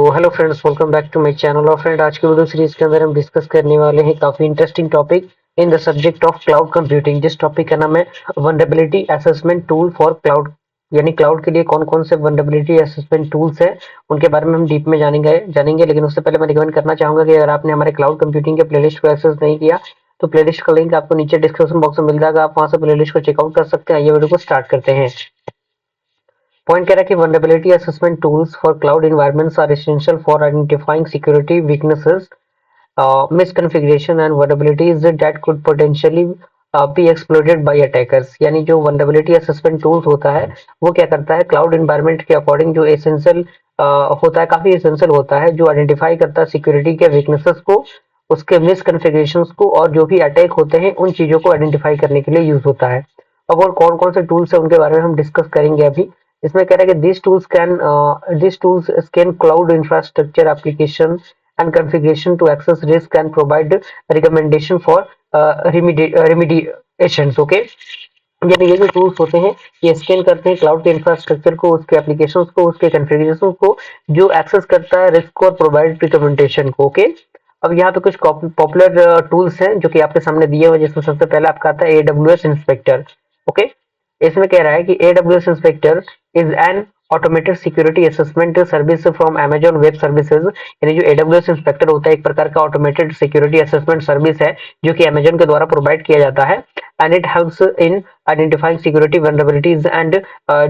Hello friends, welcome back to my channel. और friend, आज के वीडियो सीरीज के अंदर हम डिस्कस करने वाले हैं काफी interesting topic in the subject of cloud computing. जिस टॉपिक का नाम है vulnerability assessment tool for cloud, यानी क्लाउड के लिए कौन कौन से वल्नरेबिलिटी असेसमेंट टूल्स हैं उनके बारे में हम डीप में जानेंगे। लेकिन उससे पहले मैं रिकमेंड करना चाहूंगा कि अगर आपने हमारे क्लाउड कंप्यूटिंग के प्लेलिस्ट को एक्सेस नहीं किया तो प्लेलिस्ट का लिंक आपको नीचे डिस्क्रिप्शन बॉक्स में मिल जाएगा, आप वहां से प्लेलिस्ट को चेकआउट कर सकते हैं। ये वीडियो को स्टार्ट करते हैं। पॉइंट कह रहा है कि vulnerability assessment tools for cloud environments are essential for identifying security weaknesses, misconfiguration and vulnerabilities that could potentially be exploited by attackers। यानी जो vulnerability assessment tools होता है वो क्या करता है, क्लाउड environment के अकॉर्डिंग जो एसेंशियल होता है, काफी एसेंशियल होता है, जो आइडेंटिफाई करता है सिक्योरिटी के वीकनेसेस को, उसके मिसकन्फिगरेशंस को, और जो भी अटैक होते हैं उन चीजों को आइडेंटिफाई करने के लिए यूज होता है। अब और कौन कौन से टूल्स है उनके बारे में हम डिस्कस करेंगे अभी। इसमें कह रहा है कि these tools scan cloud infrastructure application and configuration to access risk and provide recommendation for remediations। Okay, यानी ये जो टूल्स होते हैं ये स्कैन करते हैं क्लाउड के इंफ्रास्ट्रक्चर को, उसके एप्लीकेशंस को, उसके कॉन्फ़िगरेशन को, जो एक्सेस करता है रिस्क को और प्रोवाइड रिकमेंडेशन को। ओके, अब यहाँ पे कुछ पॉपुलर टूल्स हैं जो कि आपके सामने दिए हुए, जिसमें सबसे पहले आपका आता है AWS इंस्पेक्टर। ओके, इसमें कह रहा है कि AWS inspector is an automated security assessment service from Amazon web services. यानी जो AWS इंस्पेक्टर होता है एक प्रकार का ऑटोमेटेड सिक्योरिटी असेसमेंट सर्विस है जो कि Amazon के द्वारा प्रोवाइड किया जाता है। And it helps in identifying security vulnerabilities and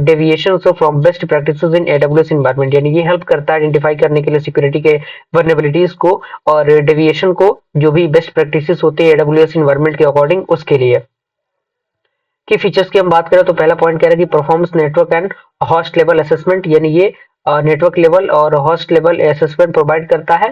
deviations from best practices in AWS environment. यानी ये हेल्प करता है आइडेंटिफाई करने के लिए सिक्योरिटी के vulnerabilities को और डेविएशन को, जो भी बेस्ट प्रैक्टिसेस होते हैं AWS एनवायरनमेंट के अकॉर्डिंग, उसके लिए। की फीचर्स की हम बात करें तो पहला पॉइंट कह रहा है कि performance network and host level assessment, यानी ये नेटवर्क लेवल और होस्ट लेवल असेसमेंट प्रोवाइड करता है।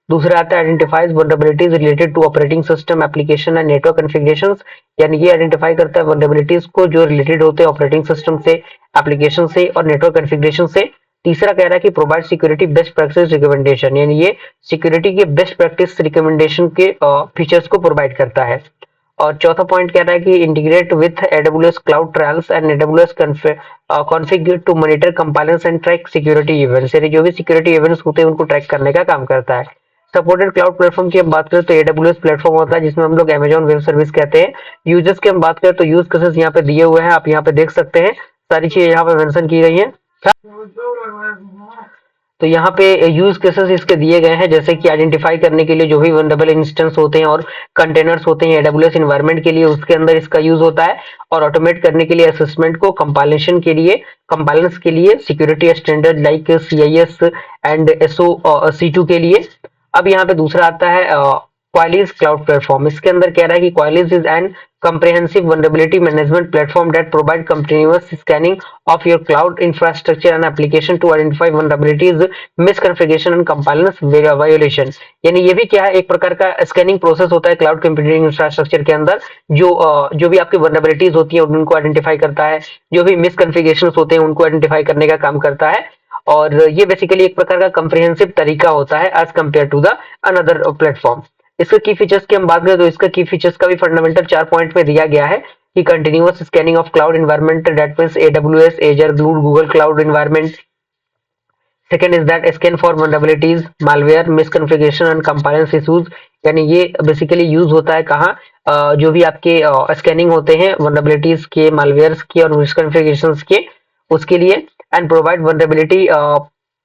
दूसरा आता है identifies vulnerabilities related to operating system application and network configurations. यानी ये आइडेंटिफाई करता है वल्नरेबिलिटीज को जो रिलेटेड होते हैं ऑपरेटिंग सिस्टम से, एप्लीकेशन से और नेटवर्क कॉन्फ़िगरेशन से। तीसरा कह रहा है कि provide security best practice recommendation, यानी ये सिक्योरिटी के बेस्ट प्रैक्टिस रिकमेंडेशन के फीचर्स को प्रोवाइड करता है। और चौथा पॉइंट कह रहा है कि integrate with AWS cloud trials and AWS configure to monitor compliance and track security events. यानी जो भी सिक्योरिटी इवेंट्स होते हैं उनको ट्रैक करने का काम करता है। सपोर्टेड क्लाउड प्लेटफॉर्म की हम बात करें तो AWS प्लेटफॉर्म होता है जिसमें हम लोग Amazon वेब सर्विस कहते हैं। यूजर्स की हम बात करें तो यूज केसेस यहाँ पे दिए हुए हैं, आप यहाँ पे देख सकते हैं, सारी चीजें यहाँ पे मेंशन की गई है। तो यहाँ पे यूज केसेस इसके दिए गए हैं, जैसे कि आइडेंटिफाई करने के लिए जो भी वल्नरेबल इंस्टेंस होते हैं और कंटेनर्स होते हैं AWS एनवायरनमेंट के लिए, उसके अंदर इसका यूज होता है। और ऑटोमेट करने के लिए असेसमेंट को, कंपाइलेंस के लिए security standard like CIS and SOC2 के लिए। अब यहाँ पे दूसरा आता है Qualys क्लाउड प्लेटफॉर्म। इसके अंदर कह रहा है कि Qualys is an comprehensive vulnerability management platform that provide continuous scanning of your cloud infrastructure and application to identify vulnerabilities, misconfiguration and compliance violation। यानी ये भी क्या है, एक प्रकार का स्कैनिंग प्रोसेस होता है क्लाउड कंप्यूटिंग इंफ्रास्ट्रक्चर के अंदर, जो भी आपकी vulnerabilities होती है उनको आइडेंटिफाई करता है, जो भी मिसकन्फिगरेशन होते हैं उनको आइडेंटिफाई करने का काम करता है। और ये बेसिकली एक प्रकार का कंप्रिहेंसिव तरीका होता है as compare to the another platform. इसके की फीचर्स की हम बात करें तो इसका की फीचर्स का भी फंडामेंटल 4 पॉइंट में दिया गया है कि continuous scanning of cloud environment, that means AWS, Azure, Google cloud environment. Second is that scan for vulnerabilities, malware, misconfiguration and compliance issues. यानी ये बेसिकली यूज होता है कहाँ, जो भी आपके स्कैनिंग होते हैं वल्नरेबिलिटीज के, मालवेयर्स के और मिसकॉन्फ़िगरेशंस के, उसके लिए। And provide vulnerability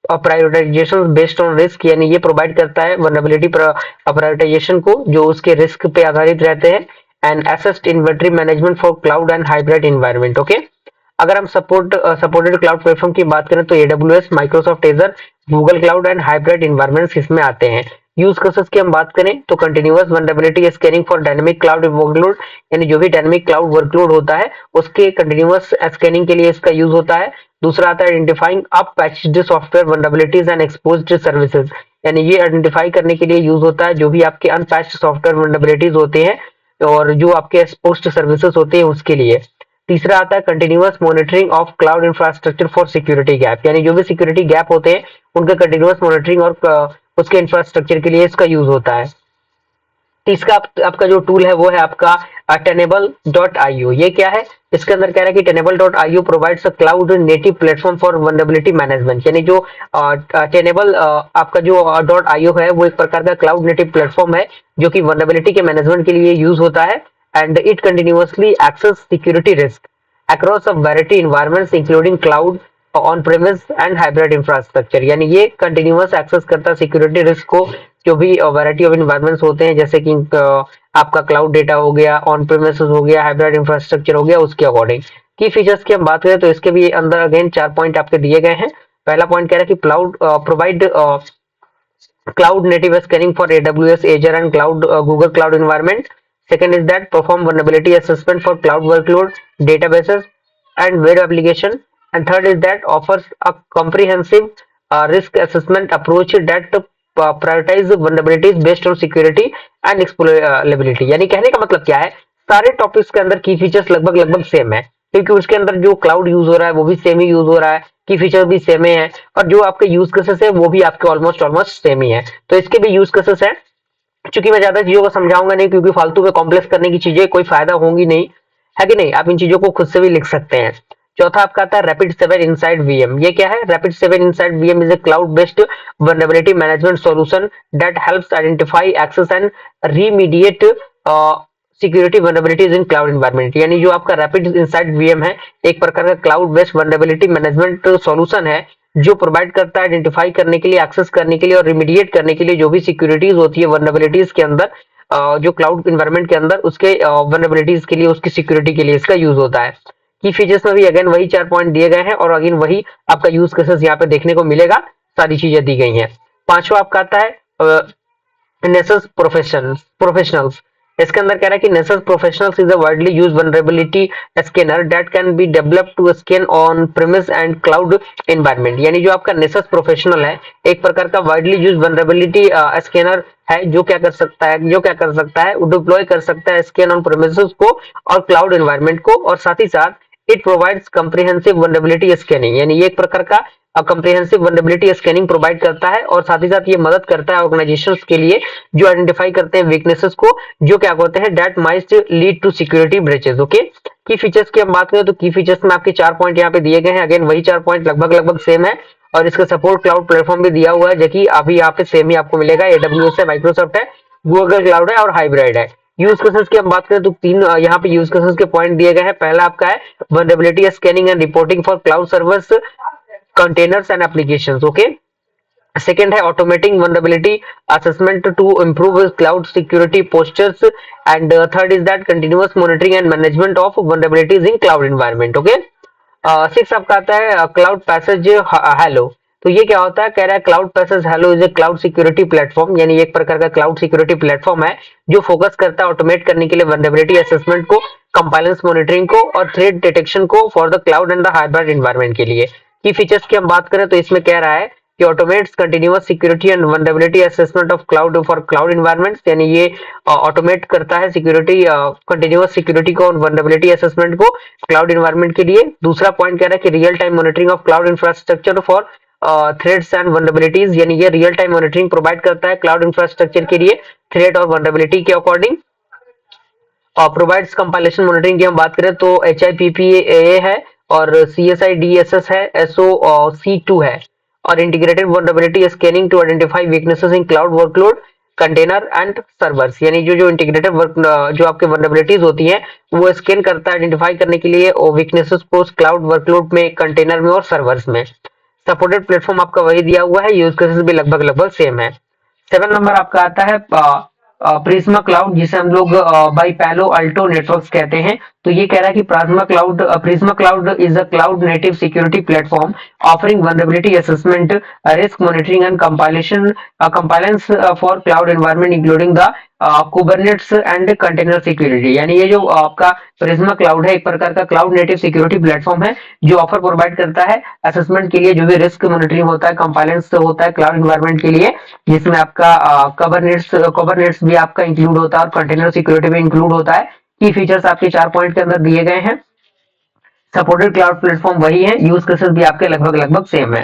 prioritisation based on risk, यानी ये प्रोवाइड करता है वल्नरेबिलिटी प्रायोरिटाइजेशन को जो उसके रिस्क पे आधारित रहते हैं। And assist inventory management for cloud and hybrid environment. Okay, अगर हम सपोर्टेड क्लाउड प्लेटफॉर्म की बात करें तो AWS, Microsoft Azure, Google cloud and hybrid environments इसमें आते हैं। यूज केसेस की हम बात करें तो continuous vulnerability scanning for dynamic cloud workload, यानी जो भी डायनेमिक क्लाउड वर्कलोड होता है उसके कंटिन्यूअस स्कैनिंग के लिए इसका यूज होता है। दूसरा आता है identifying up patched software vulnerabilities and exposed services, यानी ये आइडेंटिफाई करने के लिए यूज होता है जो भी आपके अनपैच्ड सॉफ्टवेयर वल्नरेबिलिटीज होते हैं और जो आपके एक्सपोज्ड सर्विसेज होते हैं उसके लिए। तीसरा आता है continuous monitoring of cloud infrastructure for security gap, यानी जो भी सिक्योरिटी गैप होते हैं उनका कंटिन्यूअस मॉनिटरिंग और उसके इंफ्रास्ट्रक्चर के लिए इसका यूज होता है। तीसरा आपका जो टूल है वो है आपका tenable.io। ये क्या है, इसके अंदर कह रहा है कि tenable.io provides a cloud native platform for vulnerability management. यानी जो टेनेबल आपका जो .io है वो एक प्रकार का क्लाउड नेटिव प्लेटफॉर्म है जो कि वल्नरेबिलिटी के मैनेजमेंट के लिए यूज होता है। And it continuously access security risk across a variety environments including cloud, on premise and hybrid infrastructure. यानी ये कंटिन्यूअस एक्सेस करता है सिक्योरिटी रिस्क को, जो भी वैरायटी ऑफ इन्वायरमेंट्स होते हैं, जैसे कि आपका क्लाउड डेटा हो गया, ऑन प्रेमिस हो गया, हाइब्रिड इंफ्रास्ट्रक्चर हो गया, उसके अकॉर्डिंग। की फीचर्स की हम बात करें तो इसके भी अंदर अगेन 4 पॉइंट आपके दिए गए हैं। पहला पॉइंट कह रहा है कि cloud provide cloud native scanning for AWS, Azure and cloud Google Cloud environment. Second is that perform vulnerability assessment for cloud workload, databases and web application. And third is that offers a comprehensive risk assessment approach that prioritize vulnerabilities based on security and exploitability। यानी कहने का मतलब क्या है, सारे topics के अंदर की फीचर्स लगभग लगभग सेम है, क्योंकि उसके अंदर जो क्लाउड यूज हो रहा है वो भी सेम ही यूज हो रहा है, की फीचर भी सेम ही है, और जो आपके यूज केसेस है वो भी आपके ऑलमोस्ट ऑलमोस्ट सेम ही है। तो इसके भी यूज केसेस है। चूंकि मैं ज्यादा चीजों को समझाऊंगा नहीं, क्योंकि फालतू में कॉम्प्लेक्स करने की चीजें कोई फायदा होंगी नहीं, है कि नहीं। आप इन चीजों को खुद से भी लिख सकते हैं। चौथा आपका आता है रैपिड 7 इनसाइड वीएम। ये क्या है, rapid 7 inside VM is a cloud based vulnerability management solution that helps identify access and remediate security vulnerabilities in cloud environment. यानी जो आपका रैपिड इनसाइड वीएम है, एक प्रकार का cloud based vulnerability management solution है जो प्रोवाइड करता है आइडेंटिफाई करने के लिए, एक्सेस करने के लिए और रिमीडिएट करने के लिए जो भी सिक्योरिटीज होती है vulnerabilities के अंदर, जो क्लाउड एनवायरनमेंट के अंदर उसके vulnerabilities के लिए, उसकी सिक्योरिटी के लिए इसका यूज होता है। की फीचर्स में भी अगेन वही 4 पॉइंट दिए गए हैं और अगेन वही आपका यूज केसेस यहाँ पे देखने को मिलेगा, सारी चीजें दी गई हैं। पांचवा आपका आता है नेसस प्रोफेशनल्स। इसके अंदर कह रहा है कि Nessus professionals is a widely used vulnerability scanner that can be developed to scan on premise and cloud environment. यानी जो आपका नेसस प्रोफेशनल है, एक प्रकार का वाइडली यूज्ड वल्नरेबिलिटी स्कैनर है, जो क्या कर सकता है, वो डिप्लॉय कर सकता है स्कैन ऑन प्रीमिसेस को और क्लाउड एनवायरनमेंट को, और साथ ही साथ it provides comprehensive vulnerability scanning. यानी ये एक प्रकार का कम्प्रिहेंसिव वल्नरेबिलिटी स्कैनिंग प्रोवाइड करता है, और साथ ही साथ ये मदद करता है ऑर्गेनाइजेशंस के लिए जो आइडेंटिफाई करते हैं वीकनेसेस को, जो क्या होते हैं that might lead to security breaches. Okay, key features की हम बात करें तो की फीचर्स में आपके 4 पॉइंट यहाँ पे दिए गए हैं। अगेन वही 4 पॉइंट लगभग लगभग सेम है, और इसका सपोर्ट क्लाउड प्लेटफॉर्म भी दिया हुआ है, जो कि अभी यहाँ पे सेम ही आपको मिलेगा। AWS है, माइक्रोसॉफ्ट है, गूगल क्लाउड है और हाइब्रिड है। यूज केसेस की हम बात करें तो 3 यहाँ पे यूज केसेस के पॉइंट दिए गए हैं। पहला आपका है vulnerability scanning and reporting for cloud servers, containers and applications. Okay, second है automating vulnerability assessment to improve cloud security postures, and third is that continuous monitoring and management of vulnerabilities in cloud environment. Okay, six आपका आता है cloud passage hello. तो ये क्या होता है, कह रहा है cloud passage hello is a cloud security platform. यानी एक प्रकार का क्लाउड सिक्योरिटी प्लेटफॉर्म है जो फोकस करता है ऑटोमेट करने के लिए वल्नरेबिलिटी असेसमेंट को, कंपाइलेंस मॉनिटरिंग को और थ्रेट डिटेक्शन को for the cloud and the hybrid environment के लिए। की फीचर्स की हम बात करें तो इसमें कह रहा है कि automates continuous security and vulnerability assessment of cloud for cloud environments. यानी ये ऑटोमेट करता है सिक्योरिटी, कंटिन्यूअस सिक्योरिटी को और वल्नरेबिलिटी असेसमेंट को क्लाउड एनवायरनमेंट के लिए। दूसरा पॉइंट कह रहा है कि real time monitoring of cloud infrastructure for threats and vulnerabilities. यानी ये रियल टाइम मॉनिटरिंग प्रोवाइड करता है क्लाउड इंफ्रास्ट्रक्चर के लिए थ्रेट और वल्नरेबिलिटी के अकॉर्डिंग। प्रोवाइड्स कंपाइलेशन मॉनिटरिंग की हम बात करें तो HIPPA है और CSIDSS है, SOC2 है, और integrated vulnerability scanning to identify weaknesses in cloud workload, container and servers. यानी जो इंटीग्रेटेड वर्क जो आपके वल्नरेबिलिटीज होती हैं वो स्कैन करता है आइडेंटिफाई करने के लिए वीकनेसेस को क्लाउड वर्कलोड में, कंटेनर में और सर्वर्स में। सपोर्टेड प्लेटफॉर्म आपका वही दिया हुआ है, यूज केसेस भी लगभग लगभग सेम है। 7 नंबर आपका आता है प्रिज्मा क्लाउड, जिसे हम लोग बाई पैलो अल्टो नेटवर्क्स कहते हैं। तो ये कह रहा है कि Prisma Cloud is a cloud native security platform offering vulnerability assessment, risk monitoring and compliance for cloud environment including the Kubernetes and container security. यानी ये जो आपका प्रिज्मा क्लाउड है, एक प्रकार का क्लाउड नेटिव सिक्योरिटी प्लेटफॉर्म है जो ऑफर प्रोवाइड करता है असेसमेंट के लिए, जो भी रिस्क मॉनिटरिंग होता है, कंपाइलेंस होता है क्लाउड एनवायरनमेंट के लिए, जिसमें आपका कुबरनेट्स भी आपका इंक्लूड होता है और कंटेनर सिक्योरिटी भी इंक्लूड होता है। की फीचर्स आपके 4 पॉइंट के अंदर दिए गए हैं। सपोर्टेड क्लाउड प्लेटफॉर्म वही है, यूज केसेस भी आपके लगभग लगभग सेम है।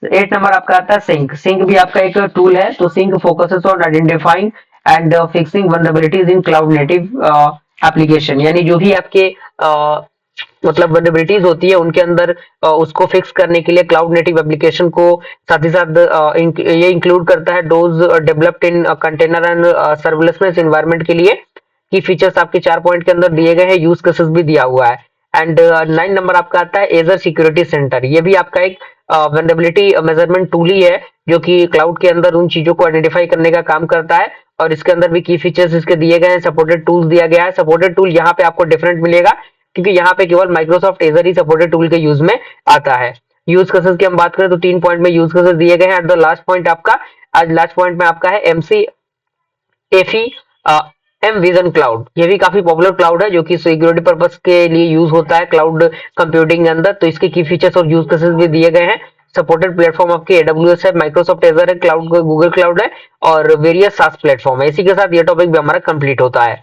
8 नंबर आपका आता है सिंक भी आपका एक टूल है। तो sync focuses on identifying and fixing vulnerabilities in cloud native application, यानी जो भी आपके मतलब वल्नरेबिलिटीज होती है उनके अंदर उसको फिक्स करने के लिए क्लाउड नेटिव एप्लीकेशन को साथ ही साथ ये इंक्लूड करता है those developed in container and serverlessness environment के लिए की फीचर्स आपके 4 पॉइंट के अंदर दिए गए हैं, यूज केसेस भी दिया हुआ है। एंड 9 नंबर आपका आता है एजर सिक्योरिटी सेंटर। ये भी आपका एक वल्नरेबिलिटी मेजरमेंट टूल ही है जो कि क्लाउड के अंदर उन चीजों को आइडेंटिफाई करने का काम करता है, और इसके अंदर भी की फीचर्स इसके दिए गए हैं। सपोर्टेड टूल्स दिया गया है। सपोर्टेड टूल यहाँ पे आपको डिफरेंट मिलेगा क्योंकि यहाँ पे केवल माइक्रोसॉफ्ट एजर ही सपोर्टेड टूल के यूज में आता है। यूज केसेस की हम बात करें तो 3 पॉइंट में यूज केसेस दिए गए हैं। एट द लास्ट पॉइंट आपका, आज लास्ट पॉइंट में आपका है एमसी एफी एम विजन क्लाउड। ये भी काफी पॉपुलर क्लाउड है जो कि सिक्योरिटी पर्पस के लिए यूज होता है क्लाउड कंप्यूटिंग के अंदर। तो इसके की फीचर्स और यूज केसेस भी दिए गए हैं। सपोर्टेड प्लेटफॉर्म आपके एडब्ल्यूएस है, माइक्रोसॉफ्ट एजर है, क्लाउड गूगल क्लाउड है और वेरियस सास प्लेटफॉर्म है। इसी के साथ ये टॉपिक भी हमारा कंप्लीट होता है।